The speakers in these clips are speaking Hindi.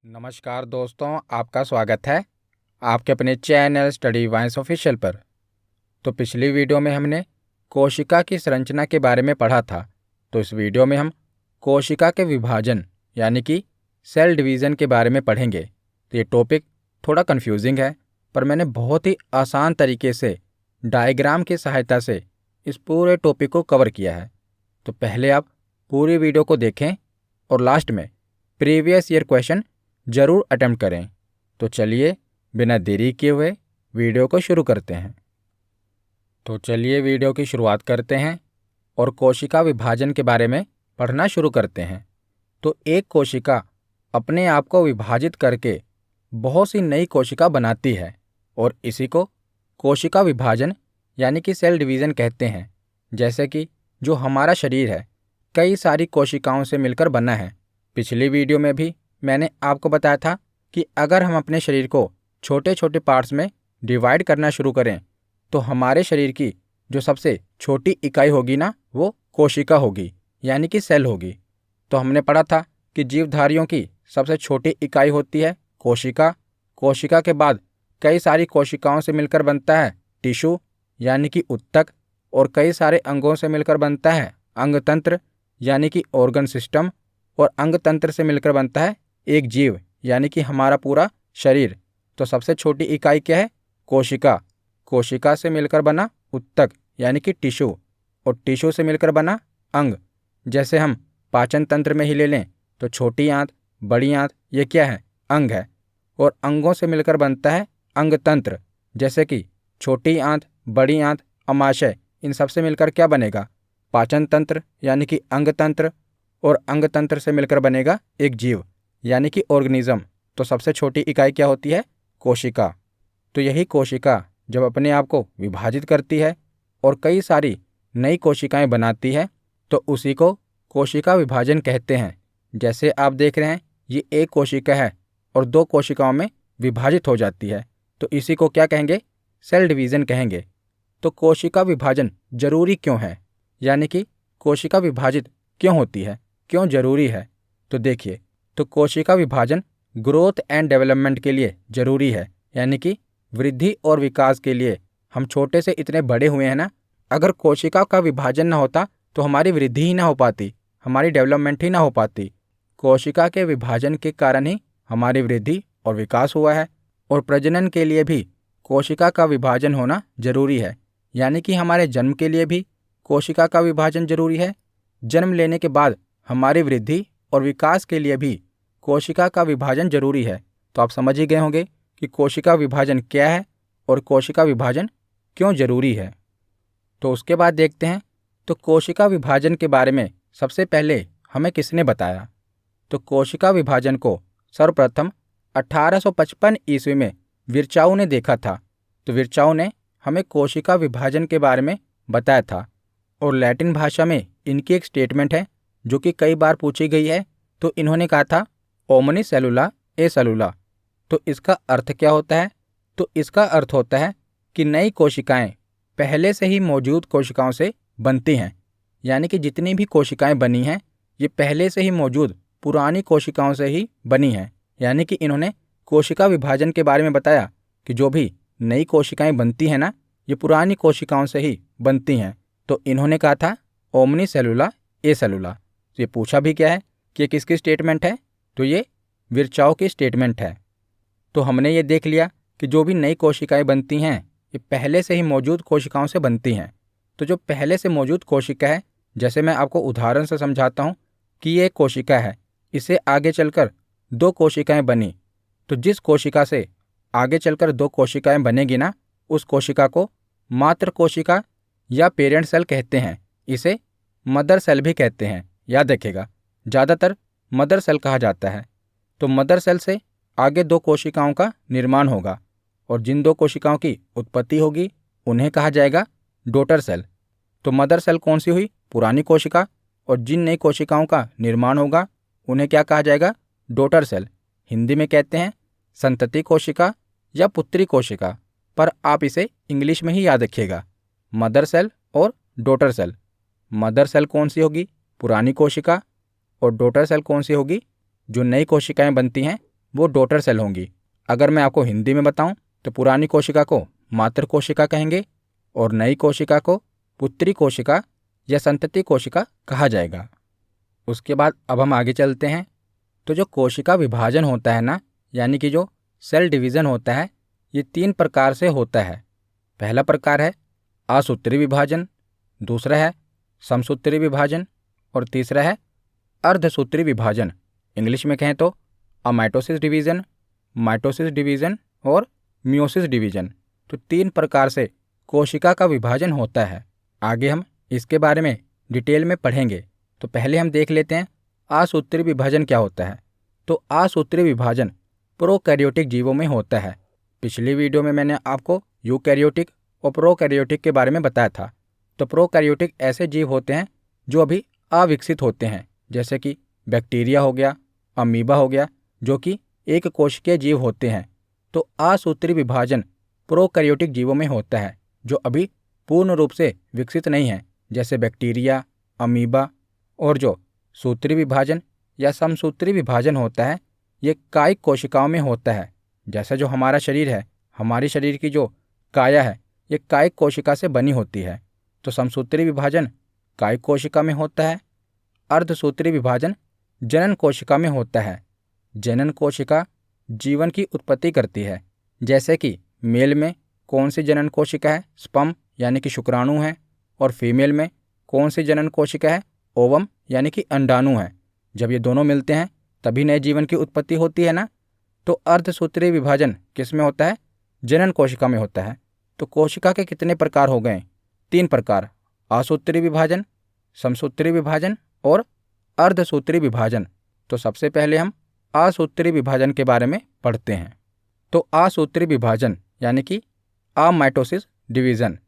नमस्कार दोस्तों, आपका स्वागत है आपके अपने चैनल स्टडी वाइंस ऑफिशियल पर। तो पिछली वीडियो में हमने कोशिका की संरचना के बारे में पढ़ा था। तो इस वीडियो में हम कोशिका के विभाजन यानी कि सेल डिवीज़न के बारे में पढ़ेंगे। तो ये टॉपिक थोड़ा कंफ्यूजिंग है, पर मैंने बहुत ही आसान तरीके से डायग्राम की सहायता से इस पूरे टॉपिक को कवर किया है। तो पहले आप पूरी वीडियो को देखें और लास्ट में प्रीवियस ईयर क्वेश्चन ज़रूर अटेम्प्ट करें। तो चलिए बिना देरी किए हुए वीडियो को शुरू करते हैं। तो चलिए वीडियो की शुरुआत करते हैं और कोशिका विभाजन के बारे में पढ़ना शुरू करते हैं। तो एक कोशिका अपने आप को विभाजित करके बहुत सी नई कोशिका बनाती है और इसी को कोशिका विभाजन यानी कि सेल डिवीज़न कहते हैं। जैसे कि जो हमारा शरीर है कई सारी कोशिकाओं से मिलकर बना है। पिछली वीडियो में भी मैंने आपको बताया था कि अगर हम अपने शरीर को छोटे छोटे पार्ट्स में डिवाइड करना शुरू करें तो हमारे शरीर की जो सबसे छोटी इकाई होगी ना, वो कोशिका होगी यानी कि सेल होगी। तो हमने पढ़ा था कि जीवधारियों की सबसे छोटी इकाई होती है कोशिका। कोशिका के बाद कई सारी कोशिकाओं से मिलकर बनता है टिश्यू यानी कि ऊतक, और कई सारे अंगों से मिलकर बनता है अंगतंत्र यानी कि ऑर्गन सिस्टम, और अंगतंत्र से मिलकर बनता है एक जीव यानी कि हमारा पूरा शरीर। तो सबसे छोटी इकाई क्या है? कोशिका। कोशिका से मिलकर बना ऊतक यानी कि टिश्यू, और टिश्यू से मिलकर बना अंग। जैसे हम पाचन तंत्र में ही ले लें तो छोटी आंत, बड़ी आंत, ये क्या है? अंग है। और अंगों से मिलकर बनता है अंगतंत्र। जैसे कि छोटी आंत, बड़ी आंत, अमाशय, इन सब से मिलकर क्या बनेगा? पाचन तंत्र यानी कि अंगतंत्र, और अंगतंत्र से मिलकर बनेगा एक जीव यानी कि ऑर्गेनिज्म। तो सबसे छोटी इकाई क्या होती है? कोशिका। तो यही कोशिका जब अपने आप को विभाजित करती है और कई सारी नई कोशिकाएं बनाती है तो उसी को कोशिका विभाजन कहते हैं। जैसे आप देख रहे हैं, ये एक कोशिका है और दो कोशिकाओं में विभाजित हो जाती है, तो इसी को क्या कहेंगे? सेल डिवीज़न कहेंगे। तो कोशिका विभाजन जरूरी क्यों है, यानी कि कोशिका विभाजित क्यों होती है, क्यों जरूरी है? तो देखिए, तो कोशिका विभाजन ग्रोथ एंड डेवलपमेंट के लिए जरूरी है, यानी कि वृद्धि और विकास के लिए। हम छोटे से इतने बड़े हुए हैं ना, अगर कोशिका का विभाजन ना होता तो हमारी वृद्धि ही ना हो पाती, हमारी डेवलपमेंट ही ना हो पाती। कोशिका के विभाजन के कारण ही हमारी वृद्धि और विकास हुआ है। और प्रजनन के लिए भी कोशिका का विभाजन होना जरूरी है, यानी कि हमारे जन्म के लिए भी कोशिका का विभाजन जरूरी है। जन्म लेने के बाद हमारी वृद्धि और विकास के लिए भी कोशिका का विभाजन जरूरी है। तो आप समझ ही गए होंगे कि कोशिका विभाजन क्या है और कोशिका विभाजन क्यों जरूरी है। तो उसके बाद देखते हैं, तो कोशिका विभाजन के बारे में सबसे पहले हमें किसने बताया? तो कोशिका विभाजन को सर्वप्रथम 1855 ईस्वी में विर्चाऊ ने देखा था। तो विर्चाऊ ने हमें कोशिका विभाजन के बारे में बताया था, और लैटिन भाषा में इनकी एक स्टेटमेंट है जो कि कई बार पूछी गई है। तो इन्होंने कहा था ओमनी सेलुला ए सेलुला। तो इसका अर्थ क्या होता है? तो इसका अर्थ होता है कि नई कोशिकाएं पहले से ही मौजूद कोशिकाओं से बनती हैं, यानी कि जितनी भी कोशिकाएं बनी हैं ये पहले से ही मौजूद पुरानी कोशिकाओं से ही बनी हैं। यानी कि इन्होंने कोशिका विभाजन के बारे में बताया कि जो भी नई कोशिकाएं बनती हैं ना, ये पुरानी कोशिकाओं से ही बनती हैं। तो इन्होंने कहा था ओमनी सेलुला ए सेलुला। तो ये पूछा भी क्या है कि ये किसकी स्टेटमेंट है? तो ये विर्चाऊ की स्टेटमेंट है। तो हमने ये देख लिया कि जो भी नई कोशिकाएं बनती हैं ये पहले से ही मौजूद कोशिकाओं से बनती हैं। तो जो पहले से मौजूद कोशिका है, जैसे मैं आपको उदाहरण से समझाता हूँ कि ये एक कोशिका है, इसे आगे चलकर दो कोशिकाएं बनी। तो जिस कोशिका से आगे चलकर दो कोशिकाएं बनेगी ना, उस कोशिका को मातृ कोशिका या पेरेंट सेल कहते हैं। इसे मदर सेल भी कहते हैं, याद रखिएगा, ज़्यादातर मदर सेल कहा जाता है। तो मदर सेल से आगे दो कोशिकाओं का निर्माण होगा, और जिन दो कोशिकाओं की उत्पत्ति होगी उन्हें कहा जाएगा डॉटर सेल। तो मदर सेल कौन सी हुई? पुरानी कोशिका। और जिन नई कोशिकाओं का निर्माण होगा उन्हें क्या कहा जाएगा? Daughter cell. हिंदी में कहते हैं संतति कोशिका या पुत्री कोशिका, पर आप इसे इंग्लिश में ही याद रखिएगा, मदर सेल और डॉटर सेल। मदर सेल कौन सी होगी? पुरानी कोशिका। और डॉटर सेल कौन सी होगी? जो नई कोशिकाएं बनती हैं वो डॉटर सेल होंगी। अगर मैं आपको हिंदी में बताऊं तो पुरानी कोशिका को मातृ कोशिका कहेंगे और नई कोशिका को पुत्री कोशिका या संतति कोशिका कहा जाएगा। उसके बाद अब हम आगे चलते हैं। तो जो कोशिका विभाजन होता है ना, यानी कि जो सेल डिवीज़न होता है, ये 3 प्रकार से होता है। पहला प्रकार है असूत्री विभाजन, दूसरा है समसूत्री विभाजन और तीसरा है अर्धसूत्री विभाजन। इंग्लिश में कहें तो माइटोसिस डिवीज़न, माइटोसिस डिवीज़न और मियोसिस डिवीज़न। तो 3 प्रकार से कोशिका का विभाजन होता है। आगे हम इसके बारे में डिटेल में पढ़ेंगे। तो पहले हम देख लेते हैं असूत्री विभाजन क्या होता है। तो असूत्री विभाजन प्रोकैरियोटिक जीवों में होता है। पिछली वीडियो में मैंने आपको यूकैरियोटिक और प्रोकैरियोटिक के बारे में बताया था। तो प्रोकैरियोटिक ऐसे जीव होते हैं जो अभी अविकसित होते हैं, जैसे कि बैक्टीरिया हो गया, अमीबा हो गया, जो कि एक कोशिकीय जीव होते हैं। तो असूत्री विभाजन प्रोकैरियोटिक जीवों में होता है जो अभी पूर्ण रूप से विकसित नहीं है, जैसे बैक्टीरिया, अमीबा। और जो सूत्री विभाजन या समसूत्री विभाजन होता है, ये कायिक कोशिकाओं में होता है। जैसा जो हमारा शरीर है, हमारी शरीर की जो काया है, ये कायिक कोशिका से बनी होती है। तो समसूत्री विभाजन कायिक कोशिका में होता है। अर्धसूत्री विभाजन जनन कोशिका में होता है। जनन कोशिका जीवन की उत्पत्ति करती है। जैसे कि मेल में कौन सी जनन कोशिका है, स्पर्म यानी कि शुक्राणु है, और फीमेल में कौन सी जनन कोशिका है, ओवम यानी कि अंडाणु है। जब ये दोनों मिलते हैं तभी नए जीवन की उत्पत्ति होती है ना। तो अर्धसूत्री विभाजन किस में होता है? जनन कोशिका में होता है। तो कोशिका के कितने प्रकार हो गए? 3 प्रकार, असूत्री विभाजन, समसूत्री विभाजन और अर्धसूत्री विभाजन। तो सबसे पहले हम असूत्री विभाजन के बारे में पढ़ते हैं। तो असूत्री विभाजन यानी कि अमाइटोसिस डिवीज़न,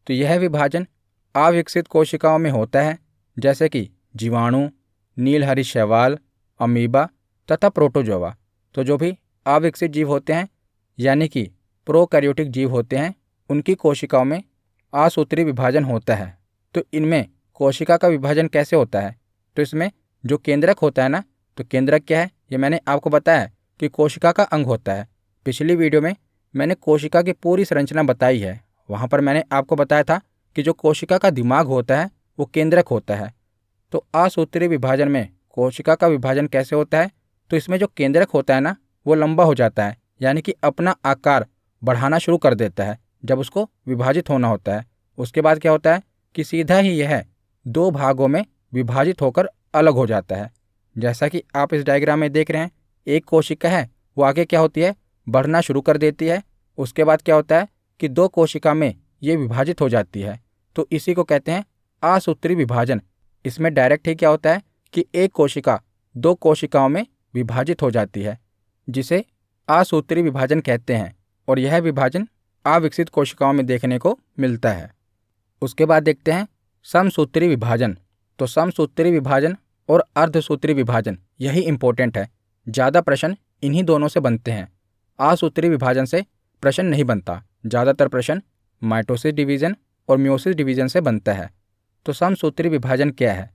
तो यह विभाजन अविकसित कोशिकाओं में होता है, जैसे कि जीवाणु, नीलहरी शैवाल, अमीबा तथा प्रोटोजोआ। तो जो भी अविकसित जीव होते हैं यानी कि प्रोकैरियोटिक जीव होते हैं, उनकी कोशिकाओं में असूत्री विभाजन होता है। तो इनमें कोशिका का विभाजन कैसे होता है? तो इसमें जो केंद्रक होता है ना, तो केंद्रक क्या है ये मैंने आपको बताया कि कोशिका का अंग होता है। पिछली वीडियो में मैंने कोशिका की पूरी संरचना बताई है। वहाँ पर मैंने आपको बताया था कि जो कोशिका का दिमाग होता है वो केंद्रक होता है। तो असूत्री विभाजन में कोशिका का विभाजन कैसे होता है? तो इसमें जो केंद्रक होता है ना, वो लंबा हो जाता है, यानी कि अपना आकार बढ़ाना शुरू कर देता है जब उसको विभाजित होना होता है। उसके बाद क्या होता है कि सीधा ही यह 2 भागों में विभाजित होकर अलग हो जाता है। जैसा कि आप इस डायग्राम में देख रहे हैं, एक कोशिका है, वो आगे क्या होती है, बढ़ना शुरू कर देती है। उसके बाद क्या होता है कि 2 कोशिका में ये विभाजित हो जाती है। तो इसी को कहते हैं असूत्री विभाजन। इसमें डायरेक्ट ही क्या होता है कि एक कोशिका 2 कोशिकाओं में विभाजित हो जाती है, जिसे असूत्री विभाजन कहते हैं। और यह विभाजन अविकसित कोशिकाओं में देखने को मिलता है। उसके बाद देखते हैं समसूत्री विभाजन। तो समसूत्री विभाजन और अर्धसूत्री विभाजन यही इंपॉर्टेंट है। ज़्यादा प्रश्न इन्हीं दोनों से बनते हैं। असूत्री विभाजन से प्रश्न नहीं बनता। ज़्यादातर प्रश्न माइटोसिस डिवीज़न और मियोसिस डिवीज़न से बनता है। तो समसूत्री विभाजन क्या है?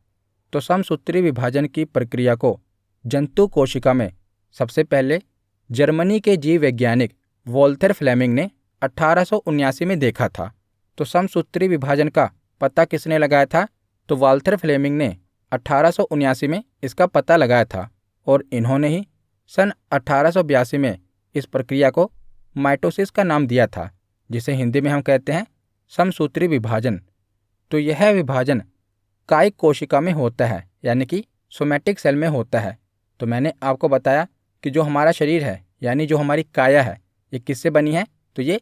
तो समसूत्री विभाजन की प्रक्रिया को जंतु कोशिका में सबसे पहले जर्मनी के जीव वैज्ञानिक वोल्थर फ्लेमिंग ने 1879 में देखा था। तो समसूत्री विभाजन का पता किसने लगाया था? तो वोल्थर फ्लेमिंग ने 1879 में इसका पता लगाया था, और इन्होंने ही सन 1882 में इस प्रक्रिया को माइटोसिस का नाम दिया था, जिसे हिंदी में हम कहते हैं समसूत्री विभाजन। तो यह विभाजन कायिक कोशिका में होता है, यानी कि सोमैटिक सेल में होता है। तो मैंने आपको बताया कि जो हमारा शरीर है, यानी जो हमारी काया है, ये किससे बनी है? तो ये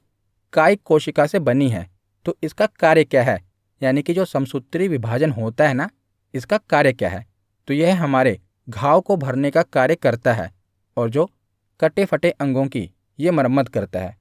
कायिक कोशिका से बनी है। तो इसका कार्य क्या है, यानी कि जो समसूत्री विभाजन होता है ना, इसका कार्य क्या है? तो यह हमारे घाव को भरने का कार्य करता है, और जो कटे फटे अंगों की ये मरम्मत करता है।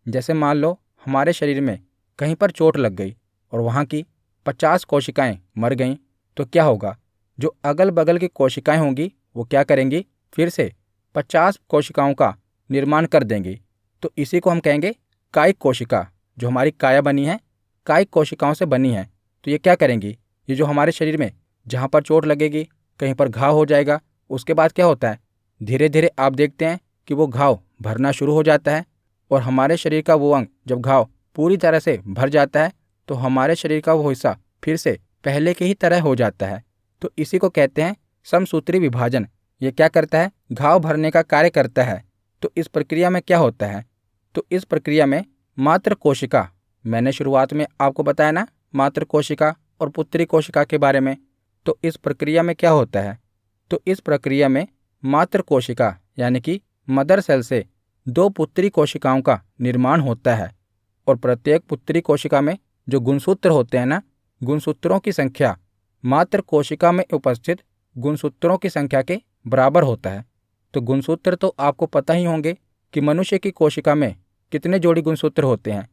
जैसे मान लो हमारे शरीर में कहीं पर चोट लग गई और वहाँ की 50 कोशिकाएं मर गईं, तो क्या होगा? जो अगल बगल की कोशिकाएं होंगी वो क्या करेंगी? फिर से 50 कोशिकाओं का निर्माण कर देंगी। तो इसी को हम कहेंगे कायिक कोशिका। जो हमारी काया बनी है, कायिक कोशिकाओं से बनी है। तो ये क्या करेंगी? ये जो हमारे शरीर में जहाँ पर चोट लगेगी, कहीं पर घाव हो जाएगा, उसके बाद क्या होता है, धीरे धीरे आप देखते हैं कि वो घाव भरना शुरू हो जाता है, और हमारे शरीर का वो अंग जब घाव पूरी तरह से भर जाता है तो हमारे शरीर का वो हिस्सा फिर से पहले की ही तरह हो जाता है। तो इसी को कहते हैं समसूत्री विभाजन। ये क्या करता है? घाव भरने का कार्य करता है। तो इस प्रक्रिया में क्या होता है? तो इस प्रक्रिया में मातृ कोशिका, मैंने शुरुआत में आपको बताया ना मातृ कोशिका और पुत्री कोशिका के बारे में। तो इस प्रक्रिया में क्या होता है? तो इस प्रक्रिया में मातृ कोशिका यानी कि मदर सेल से 2 पुत्री कोशिकाओं का निर्माण होता है, और प्रत्येक पुत्री कोशिका में जो गुणसूत्र होते हैं ना, गुणसूत्रों की संख्या मातृ कोशिका में उपस्थित गुणसूत्रों की संख्या के बराबर होता है। तो गुणसूत्र तो आपको पता ही होंगे कि मनुष्य की कोशिका में कितने जोड़ी गुणसूत्र होते हैं?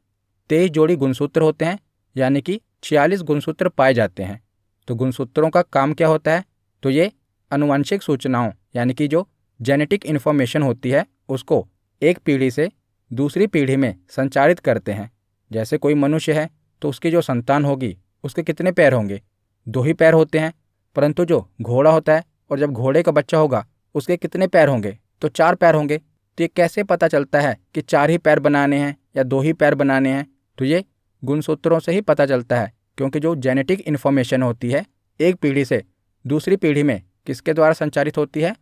23 जोड़ी गुणसूत्र होते हैं, यानी कि 46 गुणसूत्र पाए जाते हैं। तो गुणसूत्रों का काम क्या होता है? तो ये आनुवंशिक सूचनाओं यानी कि जो जेनेटिक इन्फॉर्मेशन होती है उसको एक पीढ़ी से दूसरी पीढ़ी में संचारित करते हैं। जैसे कोई मनुष्य है तो उसकी जो संतान होगी उसके कितने पैर होंगे? 2 ही पैर होते हैं। परंतु जो घोड़ा होता है और जब घोड़े का बच्चा होगा उसके कितने पैर होंगे? तो 4 पैर होंगे। तो ये कैसे पता चलता है कि 4 ही पैर बनाने हैं या 2 ही पैर बनाने हैं? तो ये गुणसूत्रों से ही पता चलता है, क्योंकि जो जेनेटिक इन्फॉर्मेशन होती है एक पीढ़ी से दूसरी पीढ़ी में किसके द्वारा संचारित होती है?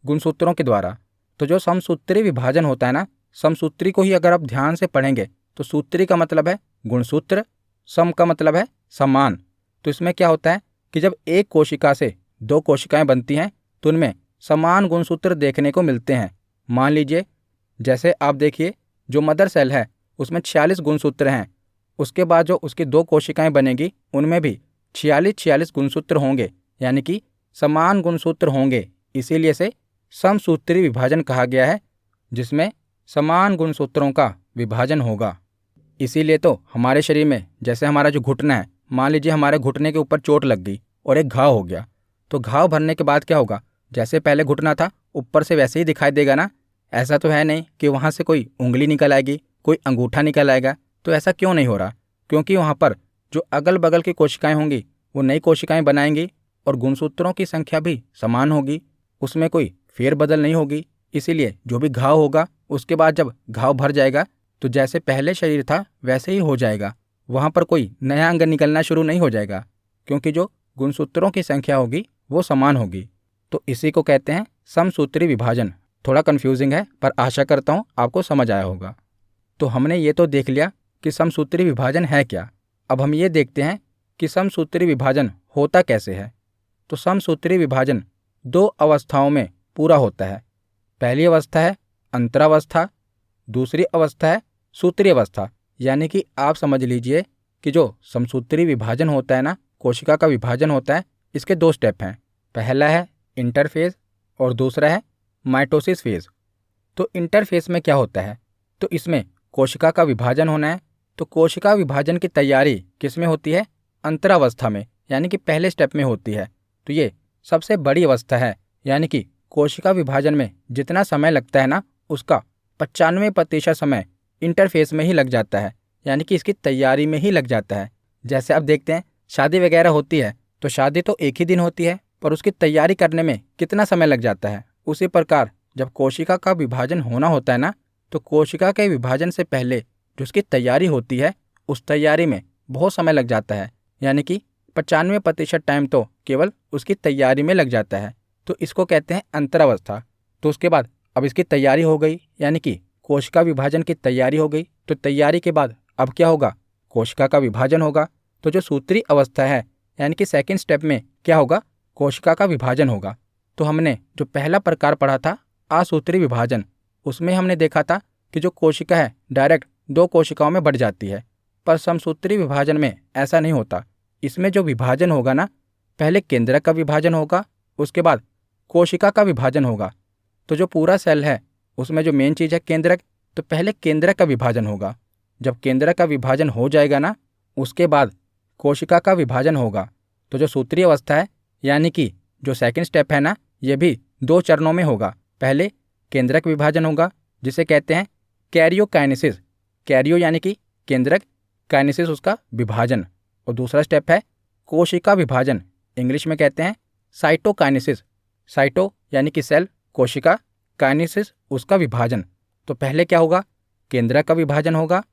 गुणसूत्रों के द्वारा। तो जो समसूत्री विभाजन होता है ना, समसूत्री को ही अगर आप ध्यान से पढ़ेंगे तो सूत्री का मतलब है गुणसूत्र, सम का मतलब है समान। तो इसमें क्या होता है कि जब एक कोशिका से 2 कोशिकाएं बनती हैं तो उनमें समान गुणसूत्र देखने को मिलते हैं। मान लीजिए जैसे आप देखिए जो मदर सेल है उसमें 46 गुणसूत्र हैं, उसके बाद जो उसकी 2 कोशिकाएं बनेगी उनमें भी 46 गुणसूत्र होंगे, यानी कि समान गुणसूत्र होंगे। इसीलिए से समसूत्री विभाजन कहा गया है, जिसमें समान गुणसूत्रों का विभाजन होगा। इसीलिए तो हमारे शरीर में जैसे हमारा जो घुटना है, मान लीजिए हमारे घुटने के ऊपर चोट लग गई और एक घाव हो गया, तो घाव भरने के बाद क्या होगा? जैसे पहले घुटना था ऊपर से वैसे ही दिखाई देगा ना। ऐसा तो है नहीं कि वहाँ से कोई उंगली निकल आएगी, कोई अंगूठा निकल आएगा। तो ऐसा क्यों नहीं हो रहा? क्योंकि वहाँ पर जो अगल बगल की कोशिकाएं होंगी वो नई कोशिकाएं बनाएंगी और गुणसूत्रों की संख्या भी समान होगी, उसमें कोई फेरबदल नहीं होगी। इसीलिए जो भी घाव होगा उसके बाद जब घाव भर जाएगा तो जैसे पहले शरीर था वैसे ही हो जाएगा, वहाँ पर कोई नया अंग निकलना शुरू नहीं हो जाएगा, क्योंकि जो गुणसूत्रों की संख्या होगी वो समान होगी। तो इसी को कहते हैं समसूत्री विभाजन। थोड़ा कन्फ्यूजिंग है पर आशा करता हूँ आपको समझ आया होगा। तो हमने ये तो देख लिया कि समसूत्री विभाजन है क्या। अब हम ये देखते हैं कि समसूत्री विभाजन होता कैसे है। तो समसूत्री विभाजन 2 अवस्थाओं में पूरा होता है। पहली अवस्था है अंतरावस्था, दूसरी अवस्था है सूत्री अवस्था। यानी कि आप समझ लीजिए कि जो समसूत्री विभाजन होता है ना, कोशिका का विभाजन होता है, इसके 2 स्टेप हैं। पहला है इंटरफेज और दूसरा है माइटोसिस फेज। तो इंटरफेज में क्या होता है? तो इसमें कोशिका का विभाजन होना है। तो कोशिका विभाजन की तैयारी किस में होती है? अंतरावस्था में, यानी कि पहले स्टेप में होती है। तो ये सबसे बड़ी अवस्था है, यानी कि कोशिका विभाजन में जितना समय लगता है ना, उसका 95% समय इंटरफेस में ही लग जाता है, यानी कि इसकी तैयारी में ही लग जाता है। जैसे आप देखते हैं शादी वगैरह होती है तो शादी तो एक ही दिन होती है, पर उसकी तैयारी करने में कितना समय लग जाता है। उसी प्रकार जब कोशिका का विभाजन होना होता है ना, तो कोशिका के विभाजन से पहले जो उसकी तैयारी होती है उस तैयारी में बहुत समय लग जाता है, यानी कि 95% टाइम तो केवल उसकी तैयारी में लग जाता है। तो इसको कहते हैं अंतरावस्था। तो उसके बाद अब इसकी तैयारी हो गई, यानी कि कोशिका विभाजन की तैयारी हो गई। तो तैयारी के बाद अब क्या होगा? कोशिका का विभाजन होगा। तो जो सूत्री अवस्था है, यानी कि सेकंड स्टेप में क्या होगा? कोशिका का विभाजन होगा। तो हमने जो पहला प्रकार पढ़ा था असूत्री विभाजन, उसमें हमने देखा था कि जो कोशिका है डायरेक्ट 2 कोशिकाओं में बढ़ जाती है, पर समसूत्री विभाजन में ऐसा नहीं होता। इसमें जो विभाजन होगा ना, पहले केंद्रक का विभाजन होगा, उसके बाद कोशिका का विभाजन होगा। तो जो पूरा सेल है उसमें जो मेन चीज़ है केंद्रक, तो पहले केंद्रक का विभाजन होगा। जब केंद्रक का विभाजन हो जाएगा ना, उसके बाद कोशिका का विभाजन होगा। तो जो सूत्रीय अवस्था है, यानी कि जो सेकंड स्टेप है ना, ये भी 2 चरणों में होगा। पहले केंद्रक विभाजन होगा जिसे कहते हैं कैरियोकाइनेसिस। कैरियो यानी कि केंद्रक, काइनेसिस उसका विभाजन। और दूसरा स्टेप है कोशिका विभाजन, इंग्लिश में कहते हैं साइटोकाइनेसिस। साइटो यानी कि सेल, कोशिका, काइनेसिस उसका विभाजन। तो पहले क्या होगा, केंद्रक का विभाजन होगा,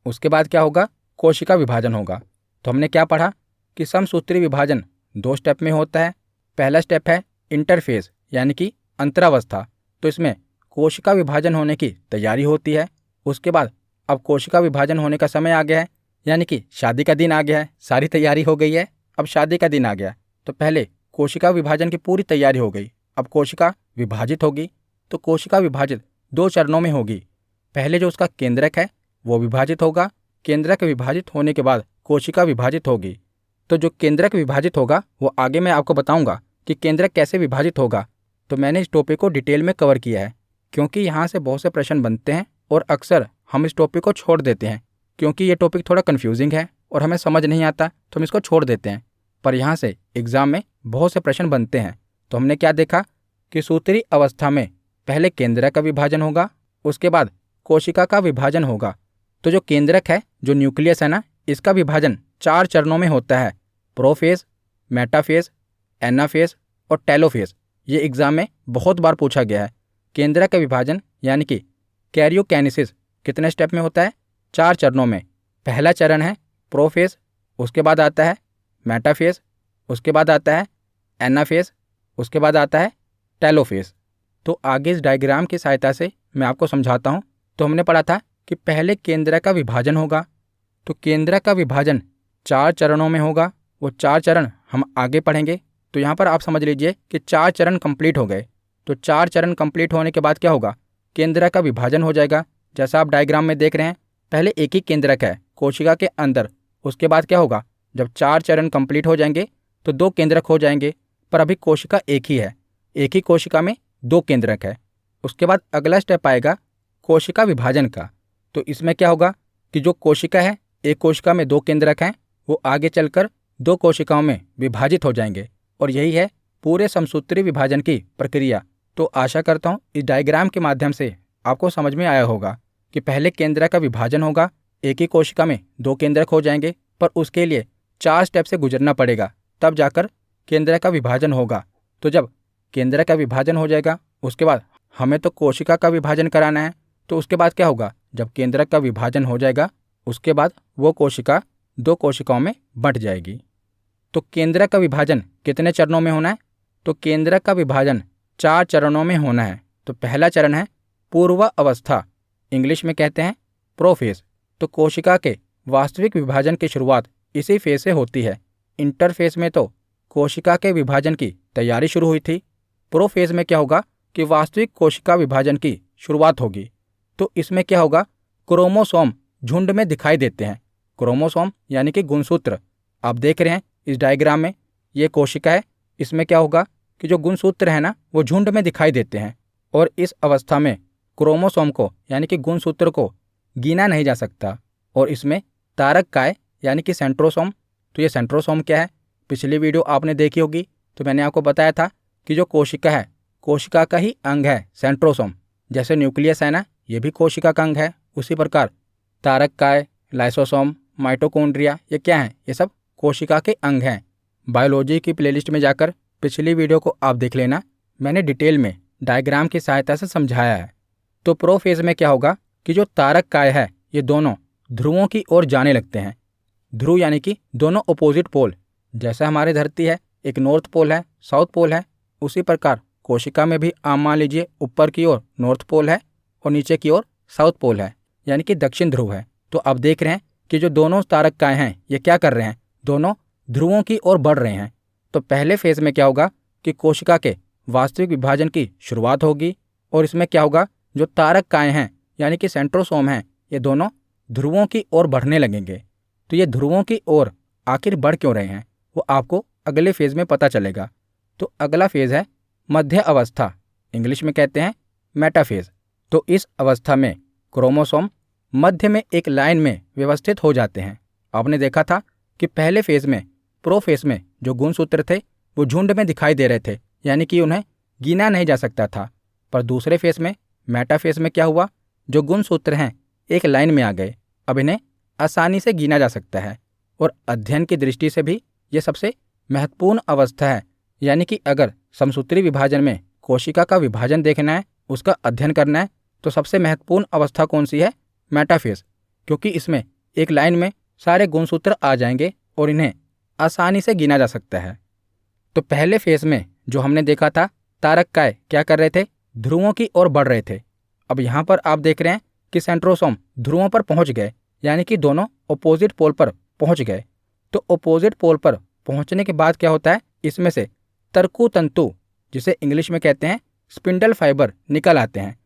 उसके बाद क्या होगा, कोशिका विभाजन होगा। तो हमने क्या पढ़ा कि समसूत्री विभाजन 2 स्टेप में होता है। पहला स्टेप है इंटरफेज यानी कि अंतरावस्था। तो इसमें कोशिका विभाजन होने की तैयारी होती है। उसके बाद अब कोशिका विभाजन होने का समय आ गया है, यानी कि शादी का दिन आ गया है। सारी तैयारी हो गई है, अब शादी का दिन आ गया। तो पहले कोशिका विभाजन की पूरी तैयारी हो गई, अब कोशिका विभाजित होगी। तो कोशिका विभाजित 2 चरणों में होगी। पहले जो उसका केंद्रक है वो विभाजित होगा, केंद्रक विभाजित होने के बाद कोशिका विभाजित होगी। तो जो केंद्रक विभाजित होगा वो आगे मैं आपको बताऊंगा कि केंद्रक कैसे विभाजित होगा। तो मैंने इस टॉपिक को डिटेल में कवर किया है, क्योंकि यहाँ से बहुत से प्रश्न बनते हैं और अक्सर हम इस टॉपिक को छोड़ देते हैं, क्योंकि ये टॉपिक थोड़ा कन्फ्यूजिंग है और हमें समझ नहीं आता तो हम इसको छोड़ देते हैं। पर यहाँ से एग्जाम में बहुत से प्रश्न बनते हैं। तो हमने क्या देखा कि सूत्री अवस्था में पहले केंद्रक का विभाजन होगा, उसके बाद कोशिका का विभाजन होगा। तो जो केंद्रक है, जो न्यूक्लियस है ना, इसका विभाजन 4 चरणों में होता है, प्रोफेज, मेटाफेज, एनाफेज और टेलोफेज। ये एग्जाम में बहुत बार पूछा गया है। केंद्रक का विभाजन यानी कि कैरियोकाइनेसिस कितने स्टेप में होता है, 4 चरणों में। पहला चरण है प्रोफेज, उसके बाद आता है मेटाफेज, उसके बाद आता है एनाफेज, उसके बाद आता है टेलोफेज। तो आगे इस डायग्राम की सहायता से मैं आपको समझाता हूँ। तो हमने पढ़ा था कि पहले केंद्रक का विभाजन होगा। तो केंद्रक का विभाजन 4 चरणों में होगा, वो 4 चरण हम आगे पढ़ेंगे। तो यहाँ पर आप समझ लीजिए कि 4 चरण कंप्लीट हो गए। तो 4 चरण कंप्लीट होने के बाद क्या होगा, केंद्रक का विभाजन हो जाएगा। जैसा आप डायग्राम में देख रहे हैं, पहले एक ही केंद्रक है कोशिका के अंदर। उसके बाद क्या होगा, जब 4 चरण कंप्लीट हो जाएंगे तो 2 केंद्रक हो जाएंगे। पर अभी कोशिका एक ही है, एक ही कोशिका में 2 केंद्रक है। उसके बाद अगला स्टेप आएगा कोशिका विभाजन का। तो इसमें क्या होगा कि जो कोशिका है, एक कोशिका में 2 केंद्रक हैं, वो आगे चलकर 2 कोशिकाओं में विभाजित हो जाएंगे। और यही है पूरे समसूत्री विभाजन की प्रक्रिया। तो आशा करता हूँ इस डायग्राम के माध्यम से आपको समझ में आया होगा कि पहले केंद्रक का विभाजन होगा, एक ही कोशिका में 2 केंद्रक हो जाएंगे, पर उसके लिए 4 स्टेप से गुजरना पड़ेगा, तब जाकर केंद्रक का विभाजन होगा। तो जब केंद्रक का विभाजन हो जाएगा, उसके बाद हमें तो कोशिका का विभाजन कराना है। तो उसके बाद क्या होगा, जब केंद्रक का विभाजन हो जाएगा, उसके बाद वो कोशिका 2 कोशिकाओं में बंट जाएगी। तो केंद्रक का विभाजन कितने चरणों में होना है, तो केंद्रक का विभाजन 4 चरणों में होना है। तो पहला चरण है पूर्व अवस्था, इंग्लिश में कहते हैं प्रोफेज। तो कोशिका के वास्तविक विभाजन की शुरुआत इसी फेज से होती है। इंटरफेज में तो कोशिका के विभाजन की तैयारी शुरू हुई थी। प्रोफेज में क्या होगा कि वास्तविक कोशिका विभाजन की शुरुआत होगी। तो इसमें क्या होगा, क्रोमोसोम झुंड में दिखाई देते हैं। क्रोमोसोम यानी कि गुणसूत्र आप देख रहे हैं इस डायग्राम में, ये कोशिका है। इसमें क्या होगा कि जो गुणसूत्र है ना, वो झुंड में दिखाई देते हैं। और इस अवस्था में क्रोमोसोम को यानी कि गुणसूत्र को गिना नहीं जा सकता। और इसमें तारक काय यानी कि सेंट्रोसोम। तो ये सेंट्रोसोम क्या है, पिछली वीडियो आपने देखी होगी। तो मैंने आपको बताया था कि जो कोशिका है, कोशिका का ही अंग है सेंट्रोसोम। जैसे न्यूक्लियस है ना, ये भी कोशिका का अंग है। उसी प्रकार तारक काय, लाइसोसोम, माइटोकॉन्ड्रिया, ये क्या है, ये सब कोशिका के अंग हैं। बायोलॉजी की प्लेलिस्ट में जाकर पिछली वीडियो को आप देख लेना, मैंने डिटेल में डायग्राम की सहायता से समझाया है। तो प्रोफेज में क्या होगा कि जो तारक काय है, ये दोनों ध्रुवों की ओर जाने लगते हैं। ध्रुव यानी कि दोनों अपोजिट पोल। जैसा हमारी धरती है, एक नॉर्थ पोल है, साउथ पोल है, उसी प्रकार कोशिका में भी आप मान लीजिए ऊपर की ओर नॉर्थ पोल है और नीचे की ओर साउथ पोल है, यानी कि दक्षिण ध्रुव है। तो आप देख रहे हैं कि जो दोनों तारक काय हैं, ये क्या कर रहे हैं, दोनों ध्रुवों की ओर बढ़ रहे हैं। तो पहले फेज में क्या होगा कि कोशिका के वास्तविक विभाजन की शुरुआत होगी। और इसमें क्या होगा, जो तारक काय हैं यानी कि सेंट्रोसोम हैं, ये दोनों ध्रुवों की ओर बढ़ने लगेंगे। तो ये ध्रुवों की ओर आखिर बढ़ क्यों रहे हैं, वो आपको अगले फेज में पता चलेगा। तो अगला फेज है मध्य अवस्था, इंग्लिश में कहते हैं मेटाफेज। तो इस अवस्था में क्रोमोसोम मध्य में एक लाइन में व्यवस्थित हो जाते हैं। आपने देखा था कि पहले फेज में, प्रोफेज में, जो गुणसूत्र थे वो झुंड में दिखाई दे रहे थे, यानी कि उन्हें गिना नहीं जा सकता था। पर दूसरे फेज में, मेटाफेज में क्या हुआ, जो गुणसूत्र हैं एक लाइन में आ गए। अब इन्हें आसानी से गिना जा सकता है। और अध्ययन की दृष्टि से भी ये सबसे महत्वपूर्ण अवस्था है। यानी कि अगर समसूत्री विभाजन में कोशिका का विभाजन देखना है उसका अध्ययन करना है तो सबसे महत्वपूर्ण अवस्था कौन सी है? मेटाफेज, क्योंकि इसमें एक लाइन में सारे गुणसूत्र आ जाएंगे और इन्हें आसानी से गिना जा सकता है। तो पहले फेज में जो हमने देखा था, तारककाय क्या कर रहे थे? ध्रुवों की ओर बढ़ रहे थे। अब यहाँ पर आप देख रहे हैं कि सेंट्रोसोम ध्रुवों पर पहुंच गए, यानी कि दोनों अपोजिट पोल पर पहुंच गए। तो अपोजिट पोल पर पहुंचने के बाद क्या होता है? इसमें से तरकु तंतु, जिसे इंग्लिश में कहते हैं स्पिंडल फाइबर, निकल आते हैं।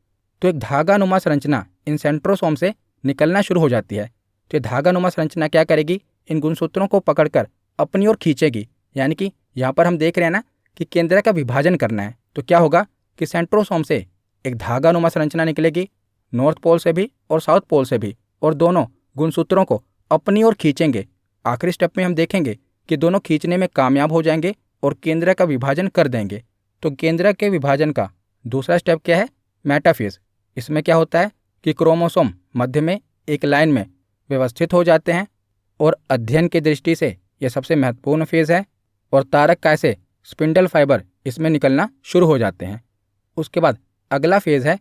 तो एक धागानुमा संरचना इन सेंट्रोसोम से निकलना शुरू हो जाती है। तो ये धागानुमा संरचना क्या करेगी? इन गुणसूत्रों को पकड़कर अपनी ओर खींचेगी। यानी कि यहाँ पर हम देख रहे हैं ना कि केंद्र का विभाजन करना है, तो क्या होगा कि सेंट्रोसोम से एक धागानुमा संरचना निकलेगी, नॉर्थ पोल से भी और साउथ पोल से भी, और दोनों गुणसूत्रों को अपनी ओर खींचेंगे। आखिरी स्टेप में हम देखेंगे कि दोनों खींचने में कामयाब हो जाएंगे और केंद्र का विभाजन कर देंगे। तो केंद्र के विभाजन का दूसरा स्टेप क्या है? मेटाफेज। इसमें क्या होता है कि क्रोमोसोम मध्य में एक लाइन में व्यवस्थित हो जाते हैं और अध्ययन की दृष्टि से यह सबसे महत्वपूर्ण फेज है। और तारककाय से स्पिंडल फाइबर इसमें निकलना शुरू हो जाते हैं। उसके बाद अगला फेज है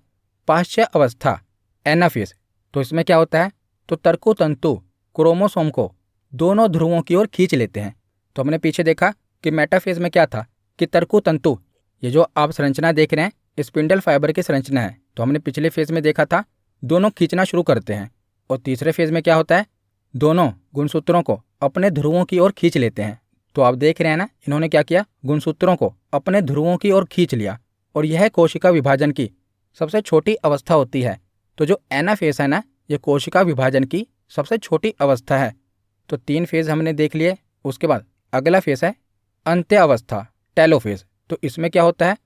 पाश्चय अवस्था, एनाफेज। तो इसमें क्या होता है? तो तरकु तंतु क्रोमोसोम को दोनों ध्रुवों की ओर खींच लेते हैं। तो हमने पीछे देखा कि मेटाफेज में क्या था कि तरकु तंतु, ये जो आप संरचना देख रहे हैं स्पिंडल फाइबर की संरचना है। तो हमने पिछले फेज में देखा था दोनों खींचना शुरू करते हैं। और तीसरे फेज में क्या होता है? दोनों गुणसूत्रों को अपने ध्रुवों की ओर खींच लेते हैं। तो आप देख रहे हैं ना, इन्होंने क्या किया? गुणसूत्रों को अपने ध्रुवों की ओर खींच लिया। और यह कोशिका विभाजन की सबसे छोटी अवस्था होती है। तो जो एनाफेज है ना, यह कोशिका विभाजन की सबसे छोटी अवस्था है। तो 3 फेज हमने देख लिए। उसके बाद अगला फेज है अंत्य अवस्था, टेलोफेज। तो इसमें क्या होता है?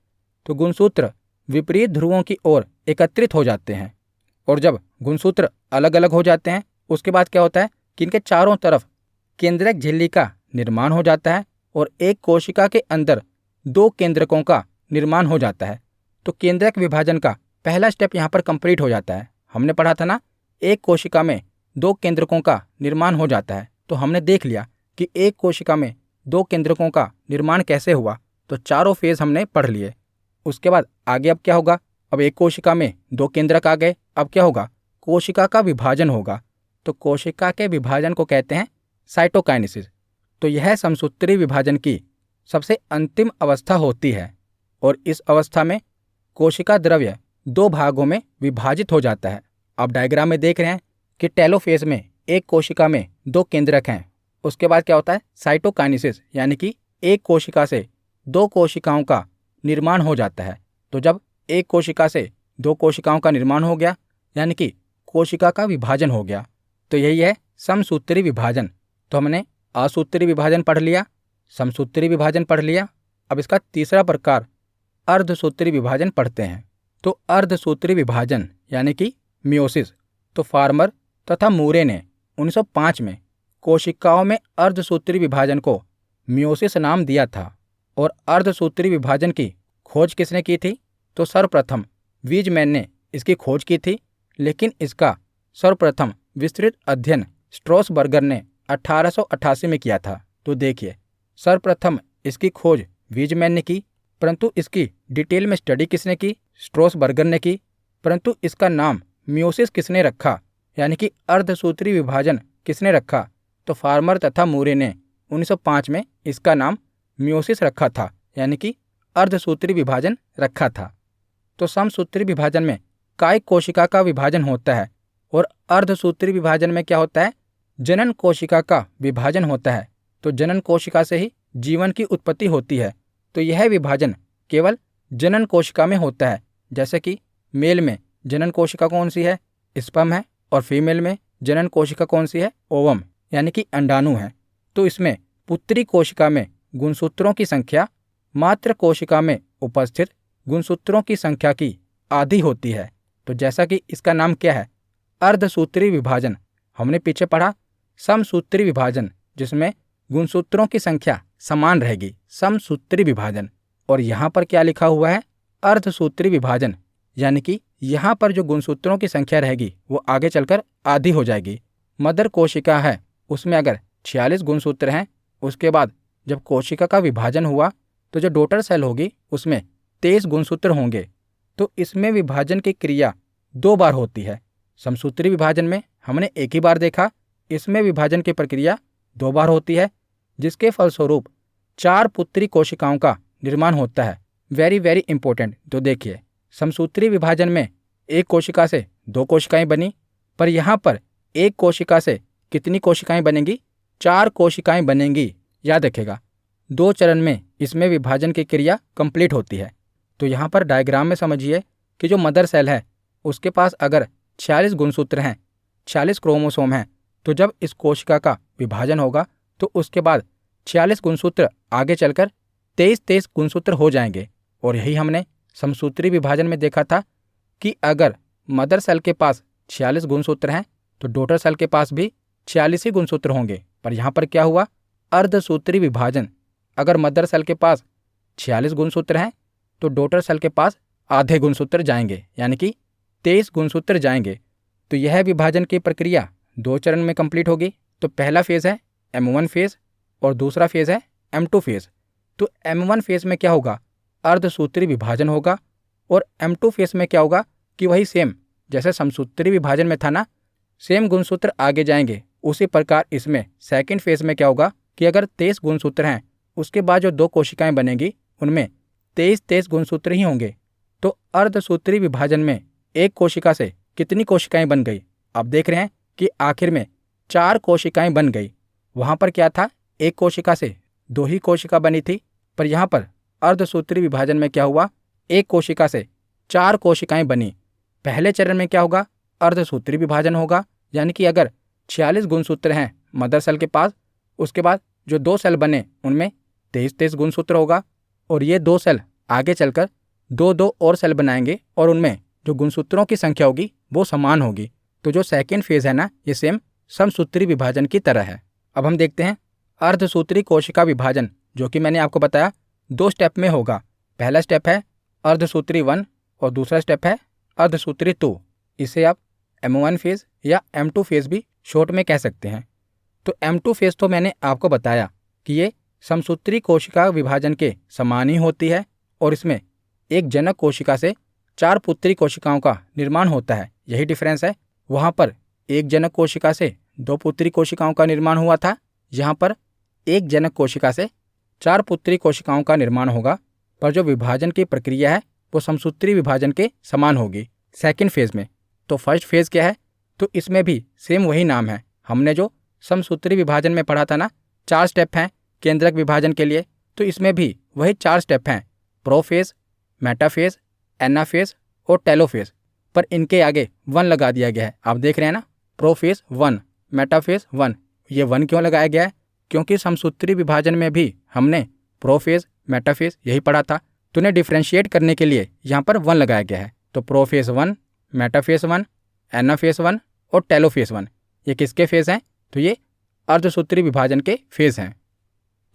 तो गुणसूत्र विपरीत ध्रुवों की ओर एकत्रित हो जाते हैं। और जब गुणसूत्र अलग अलग हो जाते हैं, उसके बाद क्या होता है कि इनके चारों तरफ केंद्रक झिल्ली का निर्माण हो जाता है और एक कोशिका के अंदर 2 केंद्रकों का निर्माण हो जाता है। तो केंद्रक विभाजन का पहला स्टेप यहाँ पर कंप्लीट हो जाता है। हमने पढ़ा था ना, एक कोशिका में 2 केंद्रकों का निर्माण हो जाता है। तो हमने देख लिया कि एक कोशिका में 2 केंद्रकों का निर्माण कैसे हुआ। तो चारों फेज हमने पढ़ लिए। उसके बाद आगे अब क्या होगा? अब एक कोशिका में 2 केंद्रक आ गए। अब क्या होगा? कोशिका का विभाजन होगा। तो कोशिका के विभाजन को कहते हैं साइटोकाइनेसिस। तो यह समसूत्री विभाजन की सबसे अंतिम अवस्था होती है। और इस अवस्था में कोशिका द्रव्य 2 भागों में विभाजित हो जाता है। आप डायग्राम में देख रहे हैं कि टेलोफेज में एक कोशिका में 2 केंद्रक हैं। उसके बाद क्या होता है? साइटोकाइनेसिस, यानी कि एक कोशिका से 2 कोशिकाओं का निर्माण हो जाता है। तो जब एक कोशिका से 2 कोशिकाओं का निर्माण हो गया, यानी कि कोशिका का विभाजन हो गया। तो यही है समसूत्री विभाजन। तो हमने असूत्री विभाजन पढ़ लिया, समसूत्री विभाजन पढ़ लिया। अब इसका तीसरा प्रकार अर्धसूत्री विभाजन पढ़ते हैं। तो अर्धसूत्री विभाजन यानी कि मियोसिस। तो फार्मर तथा मूरे ने 1905 में कोशिकाओं में अर्धसूत्री विभाजन को मियोसिस नाम दिया था। और अर्धसूत्री विभाजन की खोज किसने की थी? तो सर्वप्रथम वीजमैन ने इसकी खोज की थी। लेकिन इसका सर्वप्रथम विस्तृत अध्ययन स्ट्रॉसबर्गर ने 1888 में किया था। तो देखिए, सर्वप्रथम इसकी खोज वीजमैन ने की, परंतु इसकी डिटेल में स्टडी किसने की? स्ट्रॉसबर्गर ने की। परंतु इसका नाम मियोसिस किसने रखा, यानी कि अर्धसूत्री विभाजन किसने रखा? तो फार्मर तथा मूरे ने 1905 में इसका नाम मियोसिस रखा था, यानी कि अर्धसूत्री विभाजन रखा था। तो समसूत्री विभाजन में कायिक कोशिका का विभाजन होता है और अर्धसूत्री विभाजन में क्या होता है? जनन कोशिका का विभाजन होता है। तो जनन कोशिका से ही जीवन की उत्पत्ति होती है। तो यह विभाजन केवल जनन कोशिका में होता है। जैसे कि मेल में जनन कोशिका कौन सी है? स्पर्म है। और फीमेल में जनन कोशिका कौन सी है? ओवम, यानी कि अंडाणु है। तो इसमें पुत्री कोशिका में गुणसूत्रों की संख्या मात्र कोशिका में उपस्थित गुणसूत्रों की संख्या की आधी होती है। तो जैसा कि इसका नाम क्या है? अर्धसूत्री विभाजन। हमने पीछे पढ़ा समसूत्री विभाजन, जिसमें गुणसूत्रों की संख्या समान रहेगी, समसूत्री विभाजन। और यहाँ पर क्या लिखा हुआ है? अर्धसूत्री विभाजन, यानी कि यहाँ पर जो गुणसूत्रों की संख्या रहेगी वो आगे चलकर आधी हो जाएगी। मदर कोशिका है, उसमें अगर 46 गुणसूत्र हैं, उसके बाद जब कोशिका का विभाजन हुआ तो जो डॉटर सेल होगी उसमें 23 गुणसूत्र होंगे। तो इसमें विभाजन की क्रिया 2 बार होती है। समसूत्री विभाजन में हमने एक ही बार देखा, इसमें विभाजन की प्रक्रिया 2 बार होती है, जिसके फलस्वरूप 4 पुत्री कोशिकाओं का निर्माण होता है। Very very important. तो देखिए, समसूत्री विभाजन में एक कोशिका से 2 कोशिकाएं बनी, पर यहाँ पर एक कोशिका से कितनी कोशिकाएं बनेंगी? 4 कोशिकाएं बनेंगी। याद रखेगा, 2 चरण में इसमें विभाजन की क्रिया कंप्लीट होती है। तो यहाँ पर डायग्राम में समझिए कि जो मदर सेल है उसके पास अगर 46 गुणसूत्र हैं, 46 क्रोमोसोम हैं, तो जब इस कोशिका का विभाजन होगा तो उसके बाद 46 गुणसूत्र आगे चलकर 23 गुणसूत्र हो जाएंगे। और यही हमने समसूत्री विभाजन में देखा था कि अगर मदर सेल के पास 46 गुणसूत्र हैं तो डॉटर सेल के पास भी 46 ही गुणसूत्र होंगे। पर यहाँ पर क्या हुआ? अर्धसूत्री विभाजन। अगर मदर सेल के पास 46 गुणसूत्र हैं तो डॉटर सेल के पास आधे गुणसूत्र जाएंगे, यानी कि 23 गुणसूत्र जाएंगे। तो यह विभाजन की प्रक्रिया 2 चरण में कंप्लीट होगी। तो पहला फेज है M1 फेज और दूसरा फेज है M2 फेज। तो M1 फेज में क्या होगा? अर्धसूत्री विभाजन होगा। और M2 फेज में क्या होगा कि वही सेम जैसे समसूत्री विभाजन में था ना, सेम गुणसूत्र आगे जाएंगे। उसी प्रकार इसमें सेकंड फेज में क्या होगा कि अगर 23 गुणसूत्र हैं, उसके बाद जो 2 कोशिकाएं बनेगी उनमें 23 गुणसूत्र ही होंगे। तो अर्धसूत्री विभाजन में एक कोशिका से कितनी कोशिकाएं बन गई? आप देख रहे हैं कि आखिर में 4 कोशिकाएं बन गई। वहां पर क्या था? एक कोशिका से 2 ही कोशिका बनी थी, पर यहाँ पर अर्धसूत्री विभाजन में क्या हुआ? एक कोशिका से 4 कोशिकाएं बनी। पहले चरण में क्या होगा? अर्धसूत्री विभाजन होगा, यानी कि अगर 46 गुणसूत्र हैं मदर सेल के पास, उसके बाद जो 2 सेल बने उनमें 23 गुणसूत्र होगा। और ये 2 सेल आगे चलकर 2 और सेल बनाएंगे और उनमें जो गुणसूत्रों की संख्या होगी वो समान होगी। तो जो सेकेंड फेज है ना, ये सेम समसूत्री विभाजन की तरह है। अब हम देखते हैं अर्धसूत्री कोशिका विभाजन, जो कि मैंने आपको बताया 2 स्टेप में होगा। पहला स्टेप है अर्धसूत्री 1 और दूसरा स्टेप है अर्धसूत्री 2। इसे आप M1 फेज या M2 फेज भी शॉर्ट में कह सकते हैं। तो M2 फेज तो मैंने आपको बताया कि ये समसूत्री कोशिका विभाजन के समान ही होती है और इसमें एक जनक कोशिका से 4 पुत्री कोशिकाओं का निर्माण होता है। यही डिफरेंस है। वहाँ पर एक जनक कोशिका से 2 पुत्री कोशिकाओं का निर्माण हुआ था, यहाँ पर एक जनक कोशिका से 4 पुत्री कोशिकाओं का निर्माण होगा। पर जो विभाजन की प्रक्रिया है वो समसूत्री विभाजन के समान होगी सेकेंड फेज में। तो फर्स्ट फेज क्या है? तो इसमें भी सेम वही नाम है। हमने जो समसूत्री विभाजन में पढ़ा था ना, 4 स्टेप हैं केंद्रक विभाजन के लिए, तो इसमें भी वही 4 स्टेप हैं, प्रोफेज, मेटाफेज, एनाफेज और टेलोफेज। पर इनके आगे 1 लगा दिया गया है। आप देख रहे हैं ना, प्रोफेज 1, मेटाफेज 1। ये 1 क्यों लगाया गया है? क्योंकि समसूत्री विभाजन में भी हमने प्रोफेज, मेटाफेज यही पढ़ा था, तो उन्हें डिफ्रेंशिएट करने के लिए यहाँ पर 1 लगाया गया है। तो प्रोफेज 1, मेटाफेज 1, एनाफेज 1 और टेलोफेज 1, ये किसके फेज हैं? तो ये अर्धसूत्री विभाजन के फेज हैं।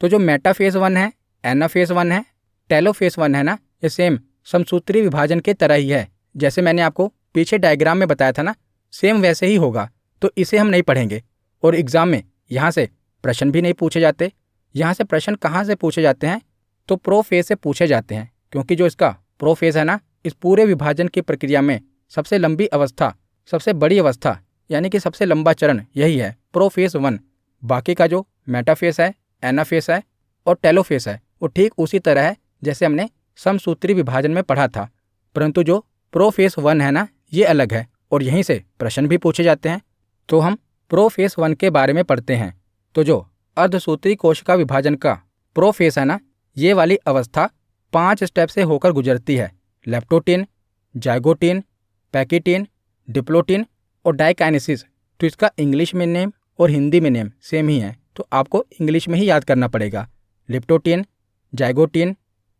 तो जो मेटाफेज 1 है, एनाफेज 1 है, टेलोफेज 1 है ना, ये सेम समसूत्री विभाजन के तरह ही है। जैसे मैंने आपको पीछे डायग्राम में बताया था ना, सेम वैसे ही होगा। तो इसे हम नहीं पढ़ेंगे और एग्जाम में यहाँ से प्रश्न भी नहीं पूछे जाते। यहाँ से प्रश्न कहाँ से पूछे जाते हैं? तो प्रोफेज से पूछे जाते हैं, क्योंकि जो इसका प्रोफेज है ना, इस पूरे विभाजन की प्रक्रिया में सबसे लंबी अवस्था, सबसे बड़ी अवस्था, यानी कि सबसे लंबा चरण यही है, प्रोफेज 1। बाकी का जो मेटाफेज है, एनाफेज है और टेलोफेज है, वो ठीक उसी तरह है जैसे हमने समसूत्री विभाजन में पढ़ा था। परंतु जो प्रोफेज 1 है ना, ये अलग है और यहीं से प्रश्न भी पूछे जाते हैं। तो हम प्रोफेज 1 के बारे में पढ़ते हैं। तो जो अर्धसूत्री कोशिका विभाजन का प्रोफेज है ना, ये वाली अवस्था 5 स्टेप से होकर गुजरती है। लेप्टोटीन, जाइगोटीन, पैकिटीन, डिप्लोटीन और डाइकाइनेसिस। तो इसका इंग्लिश में नेम और हिंदी में नेम सेम ही है, तो आपको इंग्लिश में ही याद करना पड़ेगा। लेप्टोटीन, जाइगोटीन,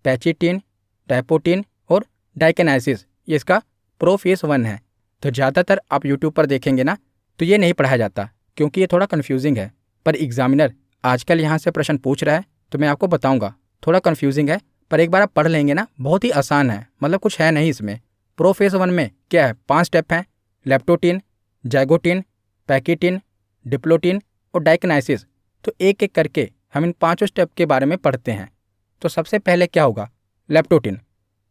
पैचिटीन, डाइपोटीन और डाइकाइनेसिस, ये इसका प्रोफेज 1 है। तो ज़्यादातर आप यूट्यूब पर देखेंगे ना, तो ये नहीं पढ़ाया जाता, क्योंकि ये थोड़ा कन्फ्यूजिंग है। पर एग्जामिनर आजकल यहाँ से प्रश्न पूछ रहा है, तो मैं आपको बताऊँगा, थोड़ा कन्फ्यूजिंग है, पर एक बार आप पढ़ लेंगे ना, बहुत ही आसान है। मतलब कुछ है नहीं इसमें। प्रोफेज 1 में क्या है? 5 स्टेप हैं, लेप्टोटीन, जाइगोटीन, पैकिटीन, डिप्लोटीन और डाइकाइनेसिस। तो एक एक करके हम इन 5 स्टेप के बारे में पढ़ते हैं। तो सबसे पहले क्या होगा? लेप्टोटीन।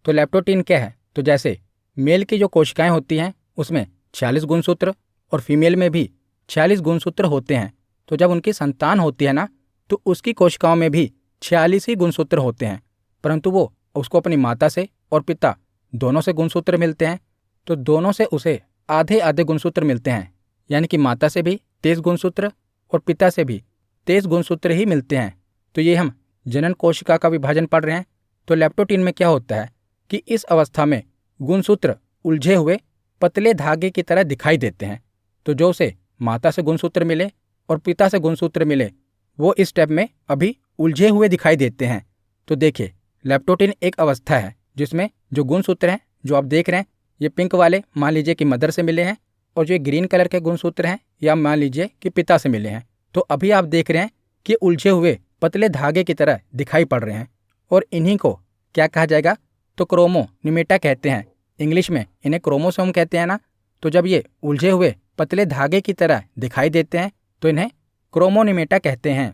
तो लेप्टोटीन क्या है? तो जैसे मेल की जो कोशिकाएं होती हैं उसमें 46 गुणसूत्र और फीमेल में भी 46 गुणसूत्र होते हैं। तो जब उनकी संतान होती है ना, तो उसकी कोशिकाओं में भी 46 ही गुणसूत्र होते हैं, परंतु वो उसको अपनी माता से और पिता दोनों से गुणसूत्र मिलते हैं। तो दोनों से उसे आधे आधे गुणसूत्र मिलते हैं, यानी कि माता से भी 23 गुणसूत्र और पिता से भी 23 गुणसूत्र ही मिलते हैं। तो ये हम जनन कोशिका का विभाजन पढ़ रहे हैं। तो लेप्टोटीन में क्या होता है कि इस अवस्था में गुणसूत्र उलझे हुए पतले धागे की तरह दिखाई देते हैं। तो जो उसे माता से गुणसूत्र मिले और पिता से गुणसूत्र मिले, वो इस स्टेप में अभी उलझे हुए दिखाई देते हैं। तो देखिए, लेप्टोटीन एक अवस्था है जिसमें जो गुणसूत्र हैं जो आप देख रहे हैं, ये पिंक वाले मान लीजिए कि मदर से मिले हैं, और जो ग्रीन कलर के गुणसूत्र हैं या मान लीजिए कि पिता से मिले हैं। तो अभी आप देख रहे हैं कि उलझे हुए पतले धागे की तरह दिखाई पड़ रहे हैं, और इन्हीं को क्या कहा जाएगा, तो क्रोमोनिमेटा कहते हैं। इंग्लिश में इन्हें क्रोमोसोम कहते हैं ना। तो जब ये उलझे हुए पतले धागे की तरह दिखाई देते हैं तो इन्हें क्रोमोनिमेटा कहते हैं।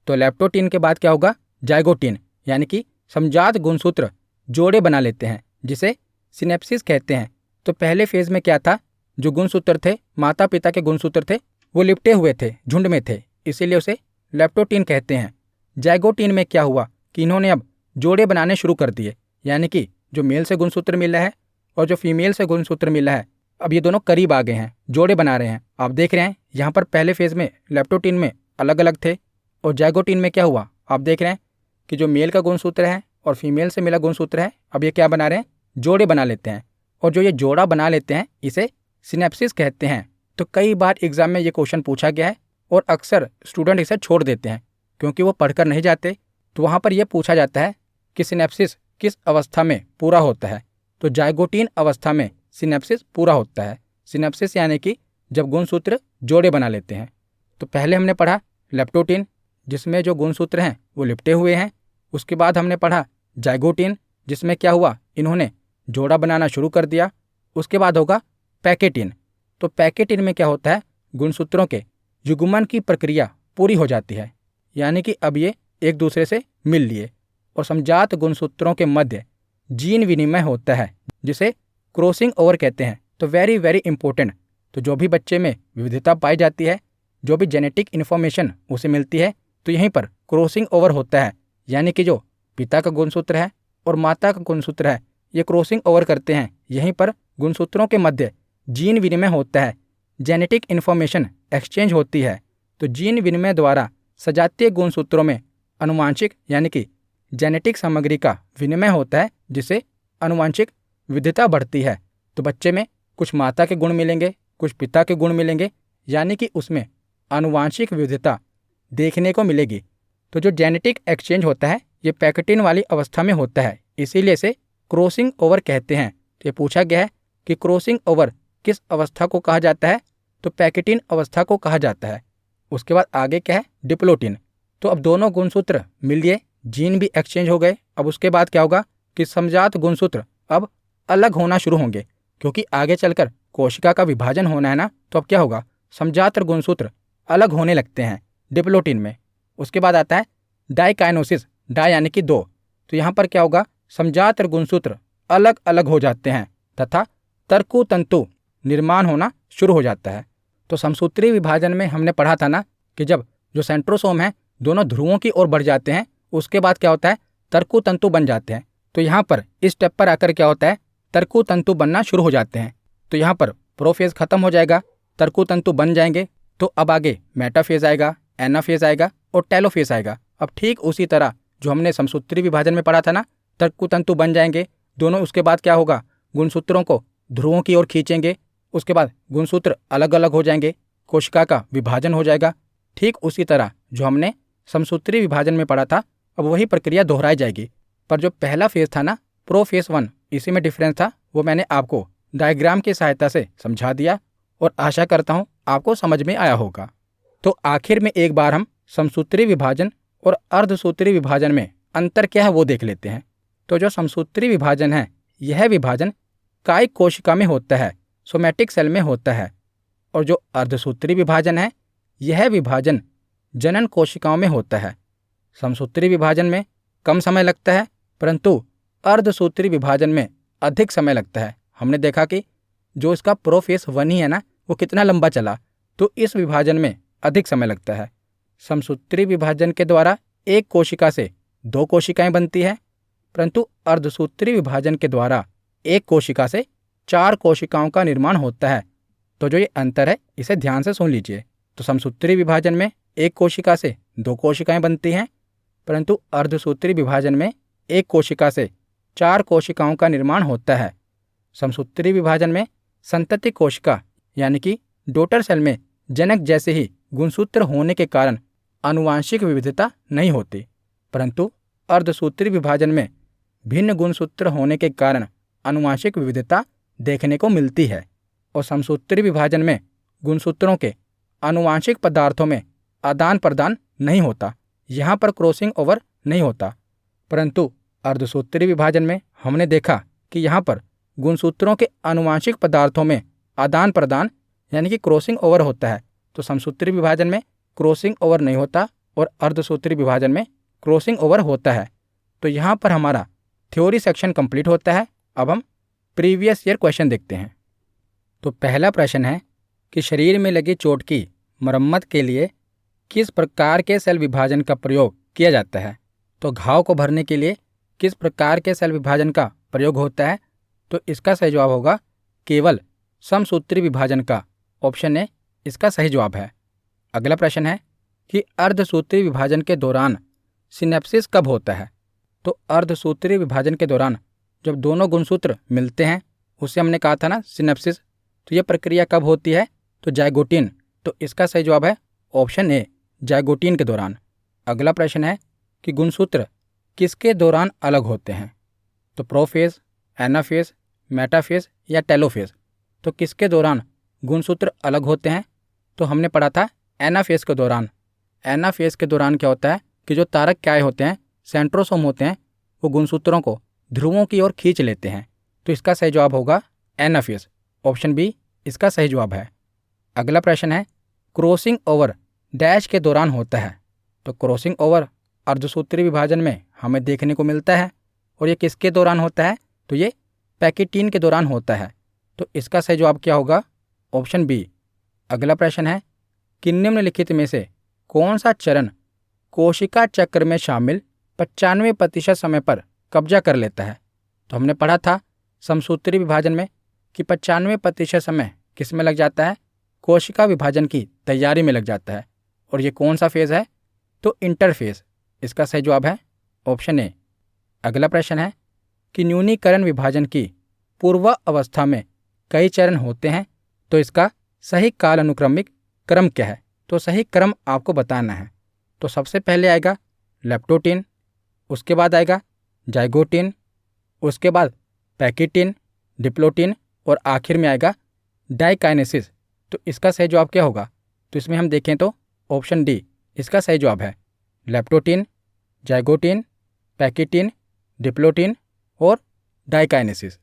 तो लेप्टोटीन के बाद क्या होगा, जाइगोटीन, यानी कि समजात गुणसूत्र जोड़े बना लेते हैं, जिसे सिनेप्सिस कहते हैं। तो पहले फेज में क्या था, जो गुणसूत्र थे, माता पिता के गुणसूत्र थे, वो लिपटे हुए थे, झुंड में थे, इसीलिए उसे लेप्टोटीन कहते हैं। जाइगोटीन में क्या हुआ कि इन्होंने अब जोड़े बनाने शुरू कर दिए, यानी कि जो मेल से गुणसूत्र मिला है और जो फीमेल से गुणसूत्र मिला है, अब ये दोनों करीब आ गए हैं, जोड़े बना रहे हैं। आप देख रहे हैं यहाँ पर पहले फेज में लेप्टोटीन में अलग अलग थे, और जाइगोटीन में क्या हुआ, आप देख रहे हैं कि जो मेल का गुणसूत्र है और फीमेल से मिला गुणसूत्र है, अब ये क्या बना रहे हैं, जोड़े बना लेते हैं। और जो ये जोड़ा बना लेते हैं इसे सिनेप्सिस कहते हैं। तो कई बार एग्जाम में ये क्वेश्चन पूछा गया है, और अक्सर स्टूडेंट इसे छोड़ देते हैं क्योंकि वो पढ़कर नहीं जाते। तो वहाँ पर यह पूछा जाता है कि सिनेप्सिस किस अवस्था में पूरा होता है। तो जाइगोटीन अवस्था में सिनेप्सिस पूरा होता है। सिनेप्सिस यानी कि जब गुणसूत्र जोड़े बना लेते हैं। तो पहले हमने पढ़ा लेप्टोटीन, जिसमें जो गुणसूत्र हैं वो लिपटे हुए हैं। उसके बाद हमने पढ़ा जाइगोटीन, जिसमें क्या हुआ, इन्होंने जोड़ा बनाना शुरू कर दिया। उसके बाद होगा पैकेटीन। तो पैकेटीन में क्या होता है, गुणसूत्रों के युग्मन की प्रक्रिया पूरी हो जाती है, यानी कि अब ये एक दूसरे से मिल लिए, और समजात गुणसूत्रों के मध्य जीन विनिमय होता है, जिसे क्रॉसिंग ओवर कहते हैं। तो वेरी वेरी इंपॉर्टेंट। तो जो भी बच्चे में विविधता पाई जाती है, जो भी जेनेटिक इन्फॉर्मेशन उसे मिलती है, तो यहीं पर क्रॉसिंग ओवर होता है, यानी कि जो पिता का गुणसूत्र है और माता का गुणसूत्र है, ये क्रॉसिंग ओवर करते हैं। यहीं पर गुणसूत्रों के मध्य जीन विनिमय होता है, जेनेटिक इन्फॉर्मेशन एक्सचेंज होती है। तो जीन विनिमय द्वारा सजातीय गुणसूत्रों में आनुवांशिक यानी कि जेनेटिक सामग्री का विनिमय होता है, जिससे आनुवांशिक विविधता बढ़ती है। तो बच्चे में कुछ माता के गुण मिलेंगे, कुछ पिता के गुण मिलेंगे, यानी कि उसमें आनुवांशिक विविधता देखने को मिलेगी। तो जो जेनेटिक एक्सचेंज होता है ये पैकेटीन वाली अवस्था में होता है, इसीलिए इसे क्रॉसिंग ओवर कहते हैं। तो ये पूछा गया है कि क्रॉसिंग ओवर किस अवस्था को कहा जाता है, तो पैकेटीन अवस्था को कहा जाता है। उसके बाद आगे क्या है, डिप्लोटीन। तो अब दोनों गुणसूत्र मिल लिए, जीन भी एक्सचेंज हो गए। अब उसके बाद क्या होगा कि समजात गुणसूत्र अब अलग होना शुरू होंगे, क्योंकि आगे चलकर कोशिका का विभाजन होना है ना। तो अब क्या होगा, समजात गुणसूत्र अलग होने लगते हैं डिप्लोटीन में। उसके बाद आता है डाइकाइनोसिस, डाई यानी कि दो। तो यहाँ पर क्या होगा, समजात गुणसूत्र अलग अलग हो जाते हैं तथा तर्कु तंतु निर्माण होना शुरू हो जाता है। तो समसूत्री विभाजन में हमने पढ़ा था ना कि जब जो सेंट्रोसोम है दोनों ध्रुवों की ओर बढ़ जाते हैं, उसके बाद क्या होता है, तर्कु तंतु बन जाते हैं। तो यहाँ पर इस स्टेप पर आकर क्या होता है, तर्कु तंतु बनना शुरू हो जाते हैं। तो यहाँ पर प्रोफेज खत्म हो जाएगा, तर्कु तंतु बन जाएंगे। तो अब आगे मेटाफेज आएगा, एनाफेज आएगा और टेलोफेज आएगा। अब ठीक उसी तरह जो हमने समसूत्री विभाजन में पढ़ा था ना, तर्कु तंतु बन जाएंगे दोनों। उसके बाद क्या होगा, गुणसूत्रों को ध्रुवों की ओर खींचेंगे। उसके बाद गुणसूत्र अलग अलग हो जाएंगे, कोशिका का विभाजन हो जाएगा। ठीक उसी तरह जो हमने समसूत्री विभाजन में पढ़ा था, अब वही प्रक्रिया दोहराई जाएगी। पर जो पहला फेज था ना, प्रोफेज 1, इसी में डिफरेंस था, वो मैंने आपको डायग्राम की सहायता से समझा दिया, और आशा करता हूँ आपको समझ में आया होगा। तो आखिर में एक बार हम समसूत्री विभाजन और अर्धसूत्री विभाजन में अंतर क्या है वो देख लेते हैं। तो जो समसूत्री विभाजन है, यह विभाजन कायिक कोशिका में होता है, सोमैटिक सेल में होता है। और जो अर्धसूत्री विभाजन है, यह विभाजन जनन कोशिकाओं में होता है। समसूत्री विभाजन में कम समय लगता है, परंतु अर्धसूत्री विभाजन में अधिक समय लगता है। हमने देखा कि जो इसका प्रोफेस 1 ही है ना, वो कितना लंबा चला, तो इस विभाजन में अधिक समय लगता है। समसूत्री विभाजन के द्वारा एक कोशिका से 2 कोशिकाएं बनती है, परंतु अर्धसूत्री विभाजन के द्वारा एक कोशिका से 4 कोशिकाओं का निर्माण होता है। तो जो ये अंतर है इसे ध्यान से सुन लीजिए। तो समसूत्री विभाजन में एक कोशिका से 2 कोशिकाएं बनती हैं, परंतु अर्धसूत्री विभाजन में एक कोशिका से 4 कोशिकाओं का निर्माण होता है। समसूत्री विभाजन में संतति कोशिका यानी कि डॉटर सेल में जनक जैसे ही गुणसूत्र होने के कारण आनुवंशिक विविधता नहीं होती, परंतु अर्धसूत्री विभाजन में भिन्न गुणसूत्र होने के कारण आनुवंशिक विविधता देखने को मिलती है। और समसूत्री विभाजन में गुणसूत्रों के आनुवंशिक पदार्थों में आदान प्रदान नहीं होता, यहाँ पर क्रॉसिंग ओवर नहीं होता। परंतु अर्धसूत्री विभाजन में हमने देखा कि यहाँ पर गुणसूत्रों के आनुवंशिक पदार्थों में आदान प्रदान यानी कि क्रॉसिंग ओवर होता है। तो समसूत्री विभाजन में क्रॉसिंग ओवर नहीं होता और अर्धसूत्री विभाजन में क्रॉसिंग ओवर होता है। तो यहाँ पर हमारा थ्योरी सेक्शन कंप्लीट होता है। अब हम प्रीवियस ईयर क्वेश्चन देखते हैं। तो पहला प्रश्न है कि शरीर में लगी चोट की मरम्मत के लिए किस प्रकार के सेल विभाजन का प्रयोग किया जाता है। तो घाव को भरने के लिए किस प्रकार के सेल विभाजन का प्रयोग होता है। तो इसका सही जवाब होगा केवल समसूत्री विभाजन का। ऑप्शन ए इसका सही जवाब है। अगला प्रश्न है कि अर्धसूत्री विभाजन के दौरान सिनेप्सिस कब होता है। तो अर्धसूत्री विभाजन के दौरान जब दोनों गुणसूत्र मिलते हैं उसे हमने कहा था ना सिनेप्सिस, तो यह प्रक्रिया कब होती है। तो जाइगोटिन। तो इसका सही जवाब है ऑप्शन ए जाइगोटिन के दौरान। अगला प्रश्न है कि गुणसूत्र किसके दौरान अलग होते हैं। तो प्रोफेज, एनाफेज, मेटाफेज या टेलोफेज। तो किसके दौरान गुणसूत्र अलग होते हैं। तो हमने पढ़ा था एनाफेज के दौरान। एनाफेज के दौरान क्या होता है कि जो तारक क्या होते हैं, सेंट्रोसोम होते हैं, वो गुणसूत्रों को ध्रुवों की ओर खींच लेते हैं। तो इसका सही जवाब होगा एनाफेज। ऑप्शन बी इसका सही जवाब है। अगला प्रश्न है क्रॉसिंग ओवर डैश के दौरान होता है। तो क्रॉसिंग ओवर अर्धसूत्री विभाजन में हमें देखने को मिलता है और ये किसके दौरान होता है। तो ये पैकेटीन के दौरान होता है। तो इसका सही जवाब क्या होगा। Option B. अगला प्रश्न है कि निम्नलिखित में से कौन सा चरण कोशिका चक्र में शामिल 95% समय पर कब्जा कर लेता है। तो हमने पढ़ा था समसूत्री विभाजन में कि 95% समय किस में लग जाता है, कोशिका विभाजन की तैयारी में लग जाता है। और ये कौन सा फेज़ है। तो इंटरफेज। इसका सही जवाब है ऑप्शन ए। अगला प्रश्न है कि न्यूनीकरण विभाजन की पूर्व अवस्था में कई चरण होते हैं। तो इसका सही काल अनुक्रमिक क्रम क्या है। तो सही क्रम आपको बताना है। तो सबसे पहले आएगा लेप्टोटीन, उसके बाद आएगा जाइगोटीन, उसके बाद पैकेटीन, डिप्लोटीन और आखिर में आएगा डाइकाइनेसिस। तो इसका सही जवाब क्या होगा। तो इसमें हम देखें तो ऑप्शन डी इसका सही जवाब है। लेप्टोटीन, जाइगोटीन, पैकेटीन, डिप्लोटीन और डाइकाइनेसिस।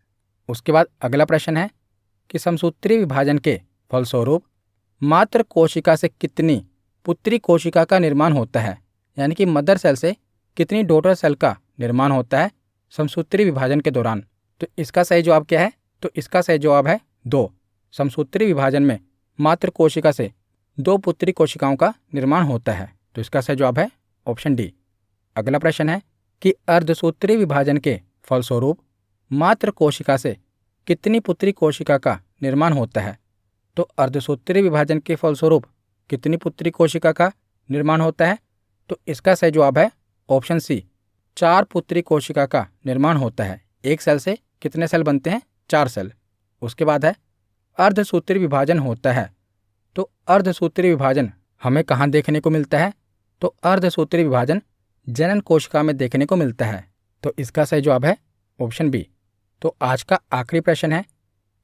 उसके बाद अगला प्रश्न है कि समसूत्री विभाजन के फलस्वरूप मात्र कोशिका से कितनी पुत्री कोशिका का निर्माण होता है, यानी कि मदर सेल से कितनी डॉटर सेल का निर्माण होता है समसूत्री विभाजन के दौरान। तो इसका सही जवाब क्या है। तो इसका सही जवाब है 2। समसूत्री विभाजन में मात्र कोशिका से 2 पुत्री कोशिकाओं का निर्माण होता है। तो इसका सही जवाब है ऑप्शन डी। अगला प्रश्न है कि अर्धसूत्री विभाजन के फलस्वरूप मात्र कोशिका से कितनी पुत्री कोशिका का निर्माण होता है। तो अर्धसूत्री विभाजन के फलस्वरूप कितनी पुत्री कोशिका का निर्माण होता है। तो इसका सही जवाब है ऑप्शन सी 4 पुत्री कोशिका का निर्माण होता है। एक सेल से कितने सेल बनते हैं, 4 सेल। उसके बाद है अर्धसूत्री विभाजन होता है। तो अर्धसूत्री विभाजन हमें कहाँ देखने को मिलता है। तो अर्धसूत्री विभाजन जनन कोशिका में देखने को मिलता है। तो इसका सही जवाब है ऑप्शन बी। तो आज का आखिरी प्रश्न है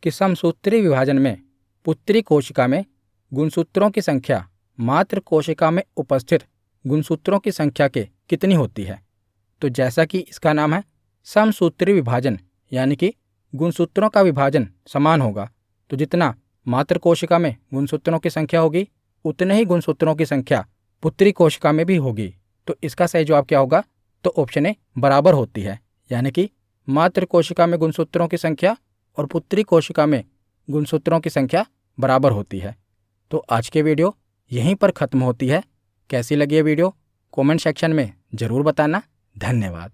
कि समसूत्री विभाजन में पुत्री कोशिका में गुणसूत्रों की संख्या मात्र कोशिका में उपस्थित गुणसूत्रों की संख्या के कितनी होती है। तो जैसा कि इसका नाम है समसूत्री विभाजन, यानी कि गुणसूत्रों का विभाजन समान होगा। तो जितना मात्र कोशिका में गुणसूत्रों की संख्या होगी उतने ही गुणसूत्रों की संख्या पुत्री कोशिका में भी होगी। तो इसका सही जवाब क्या होगा। तो ऑप्शन ए बराबर होती है, यानी कि मातृ कोशिका में गुणसूत्रों की संख्या और पुत्री कोशिका में गुणसूत्रों की संख्या बराबर होती है। तो आज की वीडियो यहीं पर ख़त्म होती है। कैसी लगी ये वीडियो कमेंट सेक्शन में ज़रूर बताना। धन्यवाद।